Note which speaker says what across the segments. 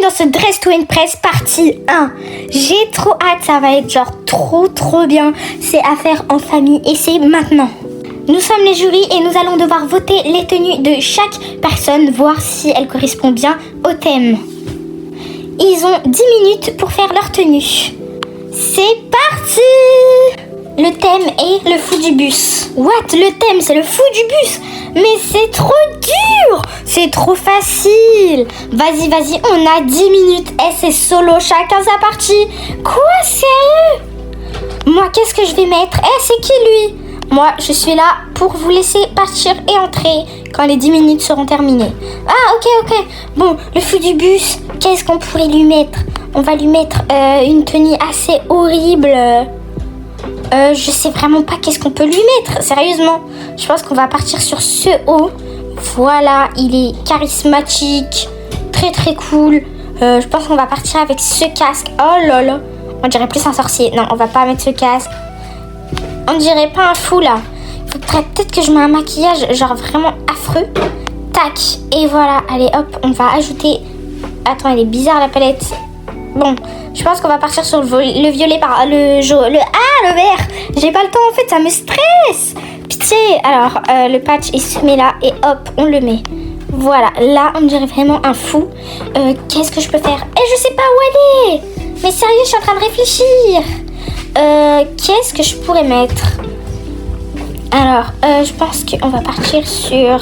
Speaker 1: dans ce Dress to Impress partie 1. J'ai trop hâte, ça va être genre trop bien. C'est à faire en famille et c'est maintenant. Nous sommes les jurys et nous allons devoir voter les tenues de chaque personne, voir si elles correspondent bien au thème. Ils ont 10 minutes pour faire leur tenue. C'est parti! Le thème est le fou du bus. What? Le thème, c'est le fou du bus? Mais c'est trop dur! C'est trop facile! Vas-y, on a 10 minutes. Et c'est solo, chacun sa partie. Quoi? Sérieux? Moi, qu'est-ce que je vais mettre? C'est qui lui? Moi, je suis là pour vous laisser partir et entrer quand les 10 minutes seront terminées. Ah, ok. Bon, le fou du bus, qu'est-ce qu'on pourrait lui mettre? On va lui mettre une tenue assez horrible. Je sais vraiment pas qu'est-ce qu'on peut lui mettre, sérieusement. Je pense qu'on va partir sur ce haut. Voilà, il est charismatique, très cool. Je pense qu'on va partir avec ce casque. Oh là là, on dirait plus un sorcier. Non, on va pas mettre ce casque. On dirait pas un fou là. Il faudrait peut-être que je mette un maquillage genre vraiment affreux. Tac, et voilà, allez hop, on va ajouter... Attends, elle est bizarre la palette. Bon, je pense qu'on va partir sur le violet par le jaune. Le vert. J'ai pas le temps en fait, ça me stresse. Pitié. Alors, le patch il se met là et hop, on le met. Voilà, là on dirait vraiment un fou. Qu'est-ce que je peux faire? Je sais pas où aller. Mais sérieux, je suis en train de réfléchir. Qu'est-ce que je pourrais mettre? Alors, je pense qu'on va partir sur...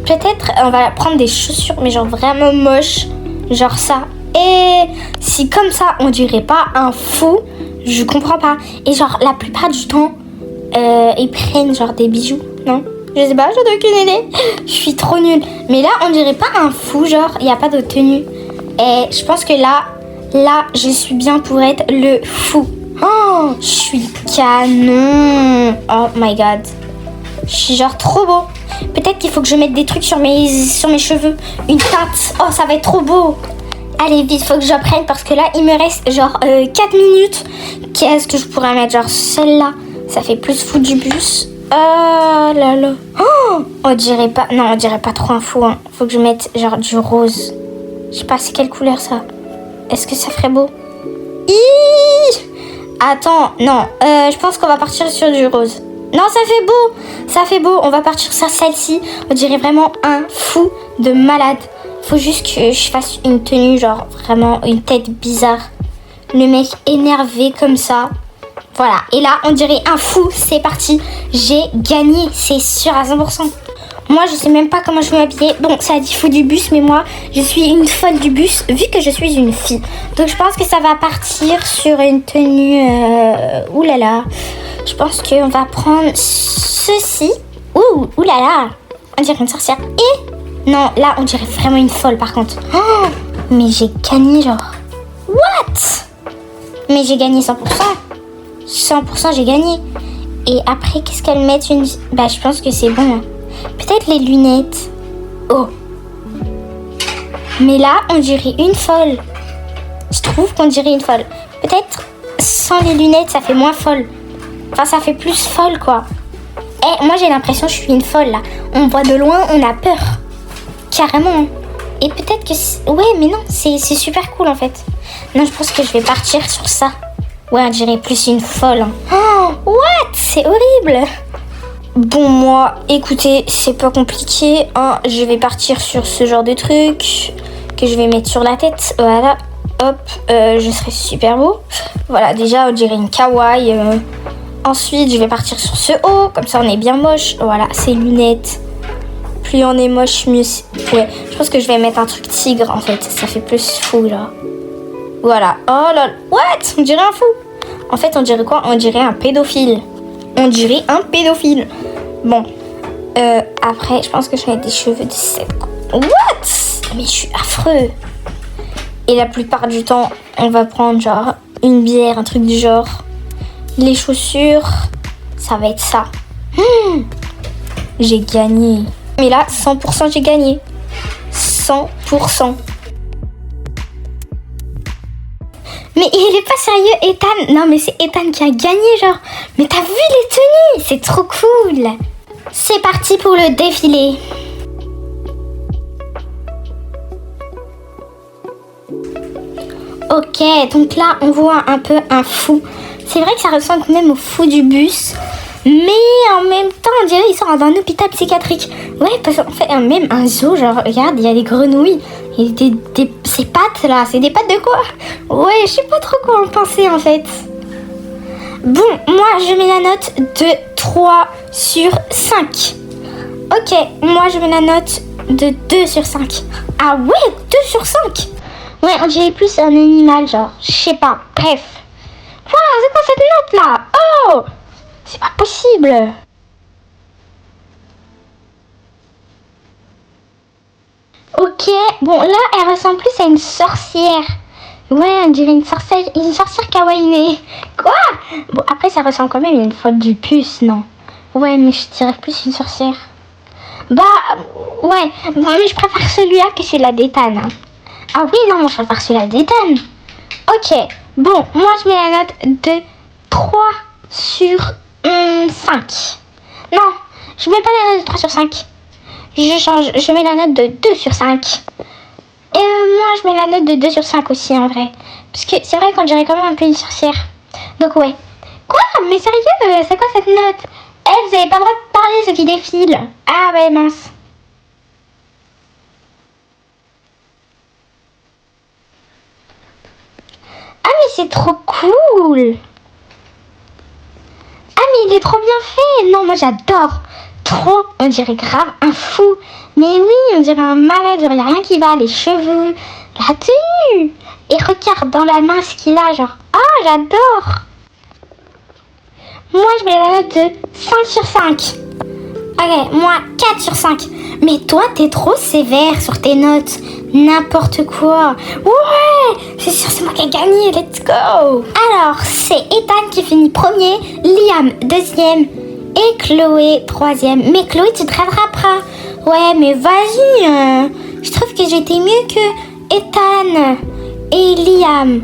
Speaker 1: Peut-être on va prendre des chaussures mais genre vraiment moches, genre ça. Et si comme ça on dirait pas un fou, je comprends pas. Et genre la plupart du temps ils prennent genre des bijoux, non? Je sais pas, j'en ai aucune idée. Je suis trop nulle. Mais là on dirait pas un fou, genre il y a pas de tenue. Et je pense que là je suis bien pour être le fou. Oh, je suis canon. Oh my god. Je suis genre trop beau. Peut-être qu'il faut que je mette des trucs sur mes cheveux. Une teinte. Oh, ça va être trop beau. Allez, vite, faut que je prenne parce que là, il me reste genre 4 minutes. Qu'est-ce que je pourrais mettre? Genre celle-là. Ça fait plus fou du bus. Oh là là. Oh, on dirait pas... Non, on dirait pas trop un fou. Hein. Faut que je mette genre du rose. Je sais pas, c'est quelle couleur ça? Est-ce que ça ferait beau? Attends, non. Je pense qu'on va partir sur du rose. Non, ça fait beau, on va partir sur celle-ci. On dirait vraiment un fou de malade. Faut juste que je fasse une tenue, genre vraiment une tête bizarre. Le mec énervé comme ça. Voilà, et là on dirait un fou, c'est parti. J'ai gagné, c'est sûr à 100%. Moi je sais même pas comment je vais m'habiller. Bon, ça dit fou du bus, mais moi je suis une folle du bus vu que je suis une fille. Donc je pense que ça va partir sur une tenue... oulala. Je pense qu'on va prendre ceci. Oulala. On dirait une sorcière. Et non, là on dirait vraiment une folle par contre. Oh, mais j'ai gagné genre. What? Mais j'ai gagné 100%. 100% j'ai gagné. Et après qu'est-ce qu'elle met une... Bah je pense que c'est bon. Hein. Peut-être les lunettes. Oh. Mais là, on dirait une folle. Je trouve qu'on dirait une folle. Peut-être sans les lunettes, ça fait moins folle. Enfin, ça fait plus folle, quoi. Moi, j'ai l'impression que je suis une folle, là. On me voit de loin, on a peur. Carrément. Et peut-être que... Ouais, mais non, c'est super cool, en fait. Non, je pense que je vais partir sur ça. Ouais, on dirait plus une folle. Hein. Oh, what? C'est horrible. Bon, moi, écoutez, c'est pas compliqué. Hein. Je vais partir sur ce genre de truc que je vais mettre sur la tête. Voilà. Hop, je serai super beau. Voilà, déjà, on dirait une kawaii. Ensuite, je vais partir sur ce haut. Comme ça, on est bien moche. Voilà, ces lunettes. Plus on est moche, mieux c'est... Ouais, je pense que je vais mettre un truc tigre, en fait. Ça fait plus fou, là. Voilà. Oh là là. What? On dirait un fou. En fait, on dirait quoi? On dirait un pédophile. On dirait un pédophile. Bon. Après, je pense que je vais mettre des cheveux de cette... What? Mais je suis affreux. Et la plupart du temps, on va prendre genre une bière, un truc du genre. Les chaussures, ça va être ça. J'ai gagné. Mais là, 100% j'ai gagné. 100%. Mais il est pas sérieux, Ethan. Non, mais c'est Ethan qui a gagné, genre. Mais t'as vu les tenues? C'est trop cool. C'est parti pour le défilé. Ok, donc là, on voit un peu un fou. C'est vrai que ça ressemble quand même au fou du bus. Mais en même temps, on dirait qu'il sort d'un hôpital psychiatrique. Ouais, parce qu'en fait, même un zoo, genre, regarde, il y a des grenouilles. Et ces pattes là, c'est des pattes de quoi? Ouais, je sais pas trop quoi en penser en fait. Bon, moi je mets la note de 3 sur 5. Ok, moi je mets la note de 2 sur 5. Ah ouais, 2 sur 5. Ouais, on dirait plus un animal, genre, je sais pas, bref. Waouh, c'est quoi cette note là? Oh, c'est pas possible. Ok, bon là elle ressemble plus à une sorcière. Ouais, on dirait une sorcière kawaii. Quoi? Bon après ça ressemble quand même à une faute du puce, non? Ouais, mais je dirais plus une sorcière. Bah, ouais, bon, mais je préfère celui-là que celui-là d'Ethan. Hein. Ah oui, non, moi je préfère celui-là d'Ethan. Ok, bon, moi je mets la note de 3 sur 5. Non, je mets pas la note de 3 sur 5. Je change, je mets la note de 2 sur 5. Et moi, je mets la note de 2 sur 5 aussi, en vrai. Parce que c'est vrai qu'on dirait quand même un peu une sorcière. Donc, ouais. Quoi? Mais sérieux, c'est quoi cette note? Eh, vous avez pas le droit de parler, ceux qui défilent. Ah, ouais, mince. Ah, mais c'est trop cool. Ah, mais il est trop bien fait. Non, moi, j'adore. Trop, on dirait grave un fou. Mais oui, on dirait un malade, genre, il n'y a rien qui va. Les cheveux, la tenue. Et regarde dans la main ce qu'il a, genre. Ah, j'adore. Moi, je mets la note de 5 sur 5. Ok, moi, 4 sur 5. Mais toi, t'es trop sévère sur tes notes. N'importe quoi. Ouais, c'est sûr, c'est moi qui ai gagné. Let's go. Alors, c'est Ethan qui finit premier, Liam deuxième et Chloé troisième. Mais Chloé, tu te rattraperas. Ouais, mais vas-y. Je trouve que j'étais mieux que Ethan et Liam.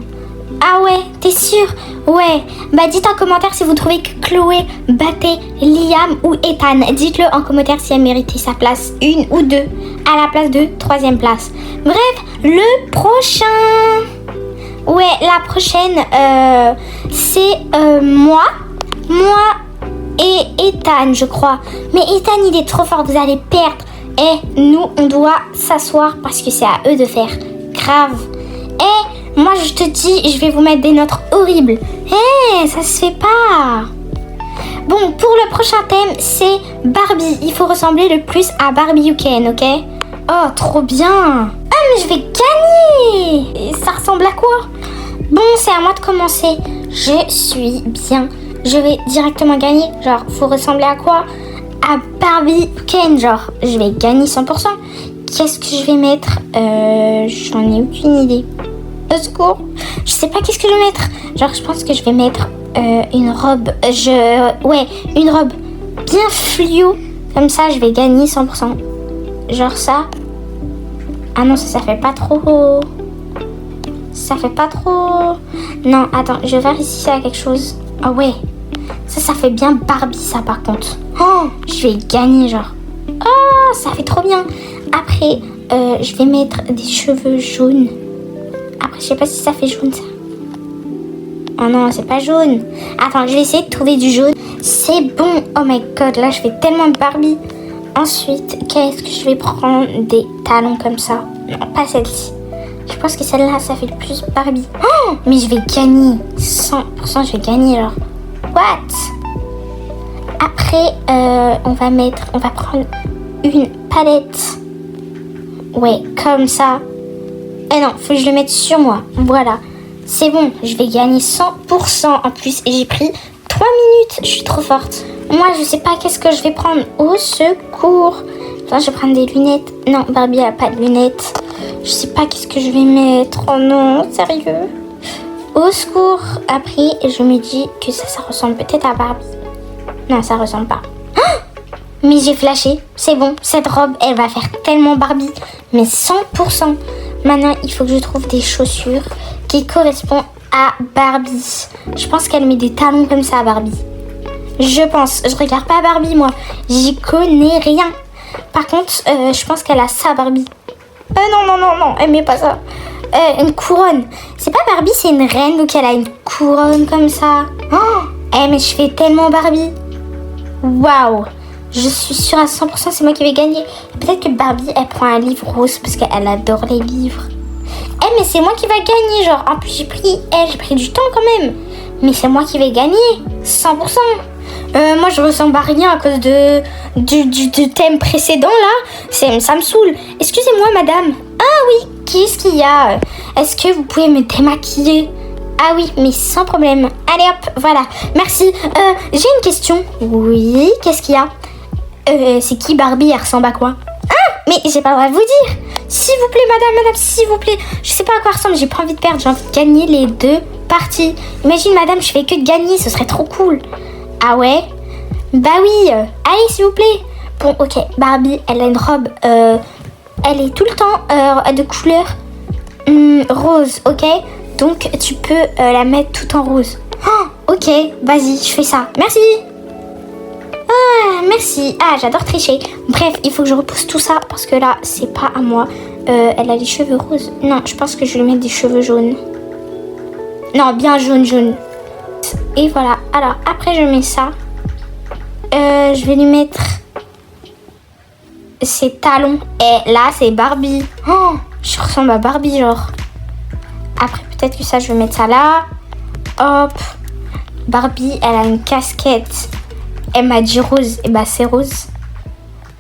Speaker 1: Ah ouais, t'es sûr? Ouais, bah dites en commentaire si vous trouvez que Chloé battait Liam ou Ethan. Dites-le en commentaire si elle méritait sa place 1 ou 2 à la place de 3e place. Bref, le prochain. Ouais, la prochaine, c'est moi et Ethan, je crois. Mais Ethan, il est trop fort, vous allez perdre. Et nous, on doit s'asseoir parce que c'est à eux de faire. Grave. Et moi, je te dis, je vais vous mettre des notes horribles. Ça se fait pas. Bon, pour le prochain thème, c'est Barbie. Il faut ressembler le plus à Barbie You Can, ok? Oh, trop bien. Ah, mais je vais gagner. Et ça ressemble à quoi? Bon, c'est à moi de commencer. Je suis bien. Je vais directement gagner. Genre, faut ressembler à quoi? À Barbie Ken, genre. Je vais gagner 100%. Qu'est-ce que je vais mettre? J'en ai aucune idée. Au secours. Je sais pas qu'est-ce que je vais mettre. Genre, je pense que je vais mettre une robe. Ouais, une robe bien fluo. Comme ça, je vais gagner 100%. Genre ça. Ah non, ça fait pas trop. Ça fait pas trop. Non, attends, je vais voir ici ça a quelque chose. Ah ouais. Ça fait bien Barbie, ça, par contre. Oh, je vais gagner, genre. Oh, ça fait trop bien. Après, je vais mettre des cheveux jaunes. Après, je sais pas si ça fait jaune, ça. Oh non, c'est pas jaune. Attends, je vais essayer de trouver du jaune. C'est bon. Oh my god, là, je fais tellement Barbie. Ensuite, qu'est-ce que je vais prendre? Des talons comme ça. Non, pas celle-ci. Je pense que celle-là, ça fait le plus Barbie. Oh, mais je vais gagner. 100%, je vais gagner, alors. What? Après, on va prendre une palette. Ouais, comme ça. Eh non, faut que je le mette sur moi. Voilà. C'est bon, je vais gagner 100% en plus. Et j'ai pris 3 minutes. Je suis trop forte. Moi, je sais pas qu'est-ce que je vais prendre. Au secours. Enfin, je vais prendre des lunettes. Non, Barbie a pas de lunettes. Je sais pas qu'est-ce que je vais mettre. Oh non, sérieux. Au secours. Après, je me dis que ça ressemble peut-être à Barbie. Non, ça ressemble pas. Mais j'ai flashé. C'est bon, cette robe, elle va faire tellement Barbie. Mais 100%. Maintenant, il faut que je trouve des chaussures qui correspondent à Barbie. Je pense qu'elle met des talons comme ça à Barbie. Je pense. Je regarde pas Barbie, moi. J'y connais rien. Par contre, je pense qu'elle a ça, Barbie. Non, elle met pas ça. Une couronne. C'est pas Barbie, c'est une reine, donc elle a une couronne comme ça. Mais je fais tellement Barbie. Waouh. Je suis sûre à 100%, c'est moi qui vais gagner. Peut-être que Barbie, elle prend un livre rose parce qu'elle adore les livres. Mais c'est moi qui va gagner, genre. En plus, j'ai pris du temps quand même. Mais c'est moi qui vais gagner, 100%. Moi, je ressemble à rien à cause du thème précédent, là. Ça me saoule. Excusez-moi, madame. Ah oui, qu'est-ce qu'il y a? Est-ce que vous pouvez me démaquiller? Ah oui, mais sans problème. Allez hop, voilà. Merci. J'ai une question. Oui, qu'est-ce qu'il y a? C'est qui Barbie? Elle ressemble à quoi? Mais j'ai pas le droit de vous dire. S'il vous plaît, madame, s'il vous plaît. Je sais pas à quoi elle ressemble, j'ai pas envie de perdre. J'ai envie de gagner les 2 parties. Imagine, madame, je fais que de gagner, ce serait trop cool. Ah ouais? Bah oui. Allez, s'il vous plaît. Bon, ok. Barbie, elle a une robe. Elle est tout le temps de couleur rose, ok? Donc, tu peux la mettre tout en rose. Ok, vas-y, je fais ça. Merci. Merci. J'adore tricher. Bref, il faut que je repousse tout ça parce que là, c'est pas à moi. Elle a les cheveux roses. Non, je pense que je vais lui mettre des cheveux jaunes. Non, bien jaune. Et voilà. Alors, après, je mets ça. Je vais lui mettre ses talons. Et là, c'est Barbie. Je ressemble à Barbie, genre. Après, peut-être que ça, je vais mettre ça là. Hop. Barbie, elle a une casquette. Elle m'a dit rose, et bah c'est rose.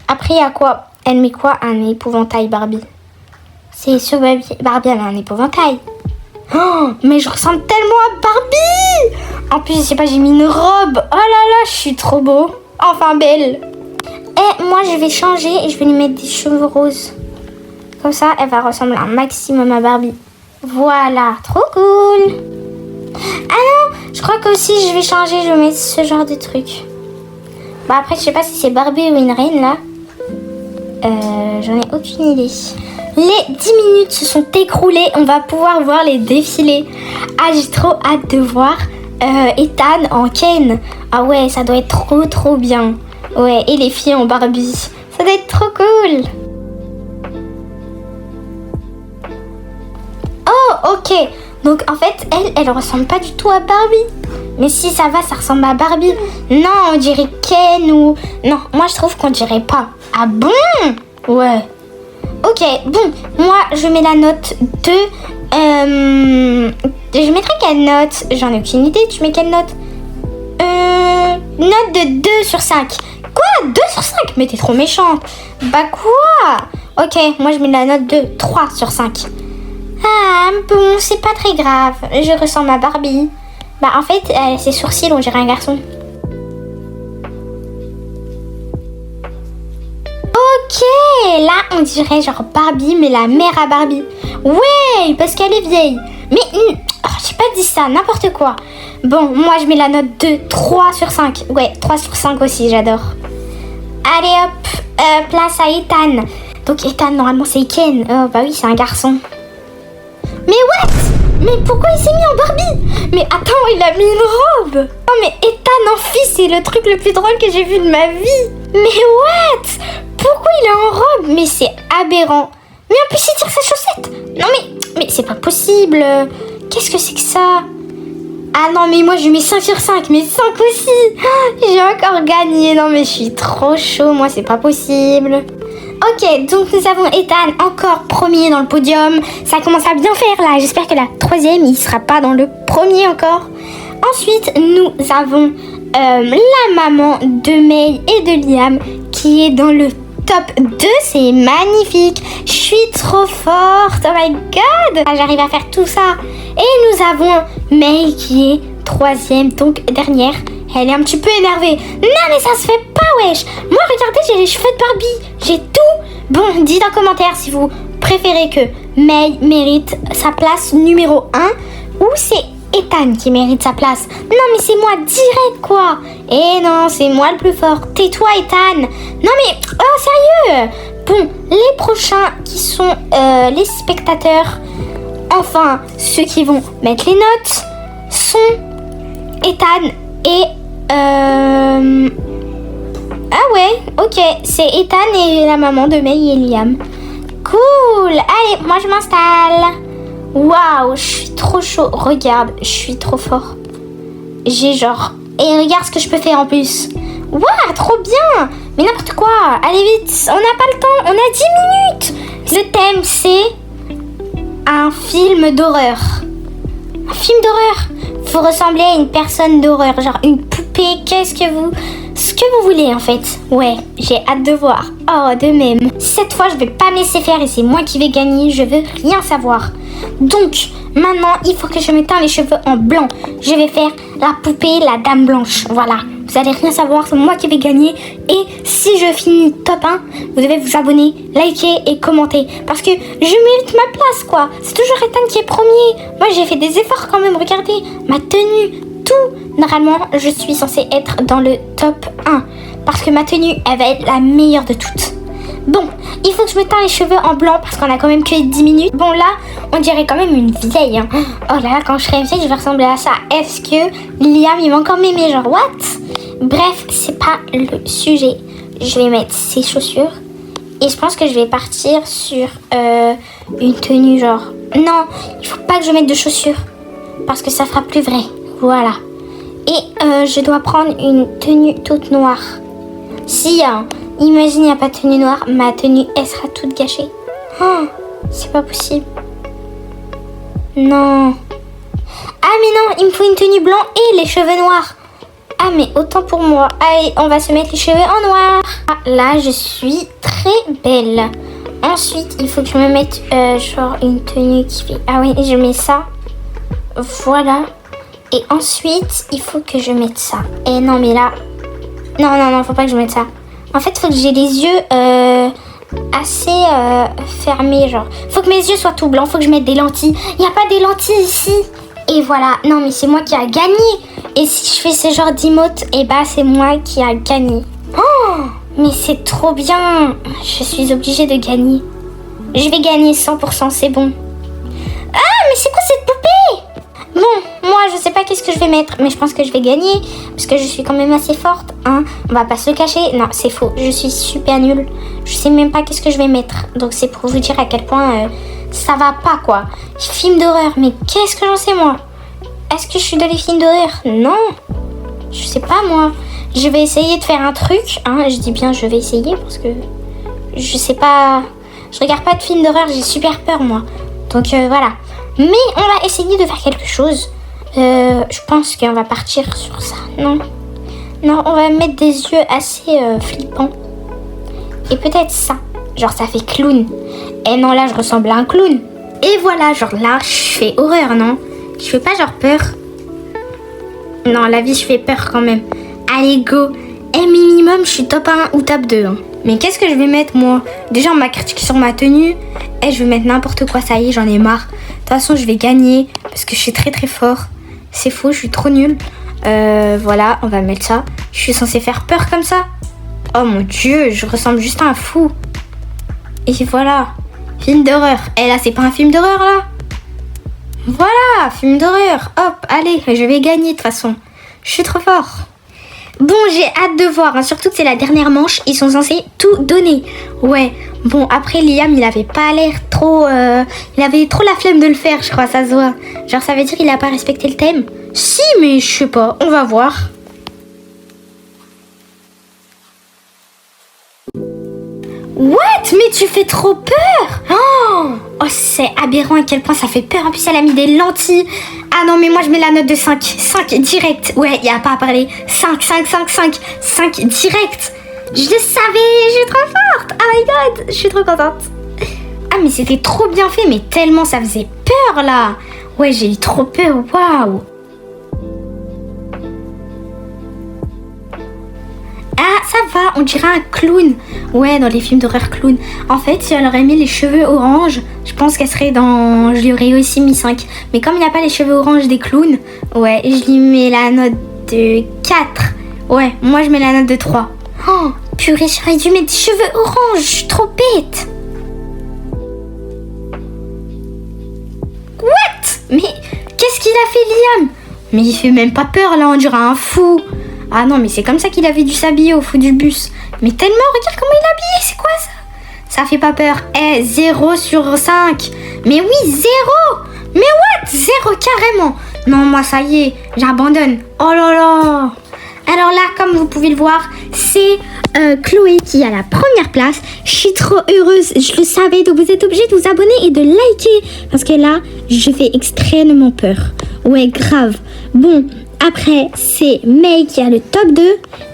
Speaker 1: Après, il y a quoi? Elle met quoi? Un épouvantail Barbie. C'est sur Barbie, elle a un épouvantail. Mais je ressemble tellement à Barbie. En plus, je sais pas, j'ai mis une robe. Oh là là, je suis trop beau. Enfin belle. Et moi, je vais changer et je vais lui mettre des cheveux roses. Comme ça, elle va ressembler un maximum à Barbie. Voilà, trop cool. Ah non, je crois qu'aussi, je vais changer, je vais mettre ce genre de truc. Bah après, je sais pas si c'est Barbie ou une reine, là. J'en ai aucune idée. Les 10 minutes se sont écroulées. On va pouvoir voir les défilés. J'ai trop hâte de voir Ethan en Ken. Ah ouais, ça doit être trop bien. Ouais, et les filles en Barbie. Ça doit être trop cool. Oh, ok. Donc en fait, elle ressemble pas du tout à Barbie. Mais si ça va, ça ressemble à Barbie. Non, on dirait Ken ou... Non, moi je trouve qu'on dirait pas. Ah bon? Ouais. Ok, bon, moi je mets la note 2. Je mettrai quelle note? J'en ai aucune idée, tu mets quelle note? Note de 2 sur 5. Quoi? 2 sur 5? Mais t'es trop méchante. Bah quoi? Ok, moi je mets la note de 3 sur 5. Bon, c'est pas très grave. Je ressemble à Barbie. Bah en fait, ses sourcils, on dirait un garçon. Ok, là on dirait genre Barbie, mais la mère à Barbie. Ouais, parce qu'elle est vieille. Mais j'ai pas dit ça, n'importe quoi. Bon, moi je mets la note de 3 sur 5. Ouais, 3 sur 5 aussi, j'adore. Allez hop, place à Ethan. Donc Ethan, normalement c'est Ken. Oh bah oui, c'est un garçon. Mais what? Mais pourquoi il s'est mis en Barbie? Mais attends, il a mis une robe. Oh mais Ethan en fille, c'est le truc le plus drôle que j'ai vu de ma vie. Mais what? Pourquoi il est en robe? Mais c'est aberrant. Mais en plus il tire ses chaussettes. Non mais c'est pas possible. Qu'est-ce que c'est que ça? Ah non mais moi je mets 5 sur 5. Mais 5 aussi. J'ai encore gagné. Non mais je suis trop chaud. Moi c'est pas possible. Ok, donc nous avons Ethan encore premier dans le podium. Ça commence à bien faire là. J'espère que la troisième, il sera pas dans le premier encore. Ensuite, nous avons la maman de May et de Liam qui est dans le top 2. C'est magnifique. Je suis trop forte. Oh my god. J'arrive à faire tout ça. Et nous avons May qui est troisième, donc dernière. Elle est un petit peu énervée. Non mais ça se fait pas, wesh. Moi regardez, j'ai les cheveux de Barbie. J'ai tout. Bon, dites en commentaire si vous préférez que May mérite sa place numéro 1 ou c'est Ethan qui mérite sa place. Non mais c'est moi direct quoi. Et non, c'est moi le plus fort. Tais-toi Ethan. Non mais, oh sérieux. Bon, les prochains qui sont les spectateurs, enfin ceux qui vont mettre les notes, sont Ethan et... Ah ouais, ok, c'est Ethan et la maman de May et Liam. Cool, allez, moi je m'installe. Waouh, je suis trop chaud. Regarde, je suis trop fort. J'ai genre... Et regarde ce que je peux faire en plus. Waouh, trop bien. Mais n'importe quoi. Allez vite, on n'a pas le temps. On a 10 minutes. Le thème, c'est un film d'horreur. Un film d'horreur. Faut ressembler à une personne d'horreur. Genre une poupée. Ce que vous voulez en fait. Ouais, j'ai hâte de voir. Oh, de même. Cette fois, je vais pas me laisser faire et c'est moi qui vais gagner. Je veux rien savoir. Donc, maintenant, il faut que je m'éteins les cheveux en blanc. Je vais faire la poupée, la dame blanche. Voilà. Vous allez rien savoir, c'est moi qui vais gagner. Et si je finis top 1, vous devez vous abonner, liker et commenter. Parce que je mérite ma place, quoi. C'est toujours Ethan qui est premier. Moi, j'ai fait des efforts quand même. Regardez, ma tenue, tout. Normalement, je suis censée être dans le top 1. Parce que ma tenue, elle va être la meilleure de toutes. Bon, il faut que je me teins les cheveux en blanc parce qu'on a quand même que 10 minutes. Bon, là, on dirait quand même une vieille. Hein. Oh là là, quand je serai vieille, je vais ressembler à ça. Est-ce que Liam, il va encore m'aimer? Genre, what? Bref, c'est pas le sujet. Je vais mettre ces chaussures. Et je pense que je vais partir sur une tenue genre... Non, il faut pas que je mette de chaussures. Parce que ça fera plus vrai. Voilà. Et je dois prendre une tenue toute noire. Si, imagine, il n'y a pas de tenue noire, ma tenue, elle sera toute gâchée. Oh, c'est pas possible. Non. Ah, mais non, il me faut une tenue blanche et les cheveux noirs. Ah, mais autant pour moi. Allez, on va se mettre les cheveux en noir. Ah, là, je suis très belle. Ensuite, il faut que je me mette genre une tenue qui fait... Ah oui, je mets ça. Voilà. Et ensuite, il faut que je mette ça. Et non, mais là... Non, faut pas que je mette ça. En fait, il faut que j'ai les yeux assez fermés, genre. Faut que mes yeux soient tout blancs, faut que je mette des lentilles. Il n'y a pas des lentilles ici. Et voilà. Non, mais c'est moi qui a gagné. Et si je fais ce genre d'emote, et bah c'est moi qui a gagné. Oh, mais c'est trop bien. Je suis obligée de gagner. Je vais gagner 100%, c'est bon. Ah, mais c'est quoi cette poupée? Bon, moi je sais pas qu'est-ce que je vais mettre, mais je pense que je vais gagner parce que je suis quand même assez forte, hein. On va pas se le cacher. Non, c'est faux. Je suis super nulle. Je sais même pas qu'est-ce que je vais mettre. Donc c'est pour vous dire à quel point ça va pas, quoi. Film d'horreur, mais qu'est-ce que j'en sais moi? Est-ce que je suis dans les films d'horreur? Non. Je sais pas moi. Je vais essayer de faire un truc, hein. Je dis bien je vais essayer parce que je sais pas. Je regarde pas de films d'horreur, j'ai super peur moi. Donc voilà. Mais on va essayer de faire quelque chose. Je pense qu'on va partir sur ça. Non, on va mettre des yeux assez flippants. Et peut-être ça. Genre ça fait clown. Et non, là je ressemble à un clown. Et voilà, genre là je fais horreur, non? Je fais pas genre peur. Non, la vie je fais peur quand même. Allez go. Et minimum je suis top 1 ou top 2. Hein. Mais qu'est-ce que je vais mettre moi? Déjà on m'a critiqué sur ma tenue. Et je vais mettre n'importe quoi, ça y est, j'en ai marre. De toute façon, je vais gagner parce que je suis très très fort. C'est faux, je suis trop nulle. Voilà, on va mettre ça. Je suis censée faire peur comme ça. Oh mon dieu, je ressemble juste à un fou. Et voilà, film d'horreur. Et là, c'est pas un film d'horreur là? Voilà, film d'horreur. Hop, allez, je vais gagner de toute façon. Je suis trop fort. Bon, j'ai hâte de voir, hein. Surtout que c'est la dernière manche, ils sont censés tout donner. Ouais, bon, après Liam, il avait pas l'air trop... il avait trop la flemme de le faire, je crois, ça se voit. Genre, ça veut dire qu'il a pas respecté le thème? Si, mais je sais pas, on va voir. What? Mais tu fais trop peur! Oh, c'est aberrant à quel point ça fait peur. En plus, elle a mis des lentilles. Ah non, mais moi, je mets la note de 5. 5 direct. Ouais, y a pas à parler. 5 direct. Je le savais, je suis trop forte. Oh my god, je suis trop contente. Ah, mais c'était trop bien fait, mais tellement ça faisait peur, là. Ouais, j'ai eu trop peur, waouh. Ah, ça va, on dirait un clown. Ouais, dans les films d'horreur clown. En fait, si elle aurait mis les cheveux orange, je pense qu'elle serait dans... Je lui aurais aussi mis 5. Mais comme il n'y a pas les cheveux orange des clowns, ouais, je lui mets la note de 4. Ouais, moi je mets la note de 3. Oh, purée, j'aurais dû mettre des cheveux orange, je suis trop bête. What? Mais qu'est-ce qu'il a fait, Liam? Mais il fait même pas peur, là, on dirait un fou. Ah non, mais c'est comme ça qu'il avait dû s'habiller au fond du bus. Mais tellement, regarde comment il est habillé, c'est quoi ça? Ça fait pas peur. 0 sur 5. Mais oui, 0. Mais what? 0 carrément. Non, moi ça y est, j'abandonne. Oh là là. Alors là, comme vous pouvez le voir, c'est Chloé qui est à la première place. Je suis trop heureuse, je le savais. Donc vous êtes obligés de vous abonner et de liker. Parce que là, je fais extrêmement peur. Ouais, grave. Bon, après, c'est May qui a le top 2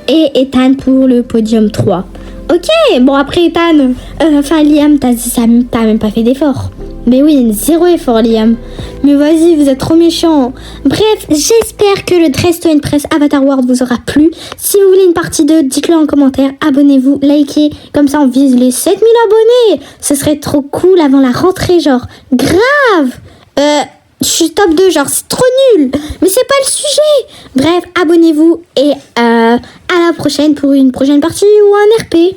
Speaker 1: et Ethan pour le podium 3. Ok, bon après Ethan, Liam, t'as même pas fait d'effort. Mais oui, 0 effort Liam. Mais vas-y, vous êtes trop méchants. Bref, j'espère que le Dress to Impress Avatar World vous aura plu. Si vous voulez une partie 2, dites-le en commentaire. Abonnez-vous, likez. Comme ça, on vise les 7000 abonnés. Ce serait trop cool avant la rentrée, genre. Grave. Je suis top 2, genre, c'est trop nul. Mais c'est pas le sujet. Bref, abonnez-vous et à la prochaine pour une prochaine partie ou un RP.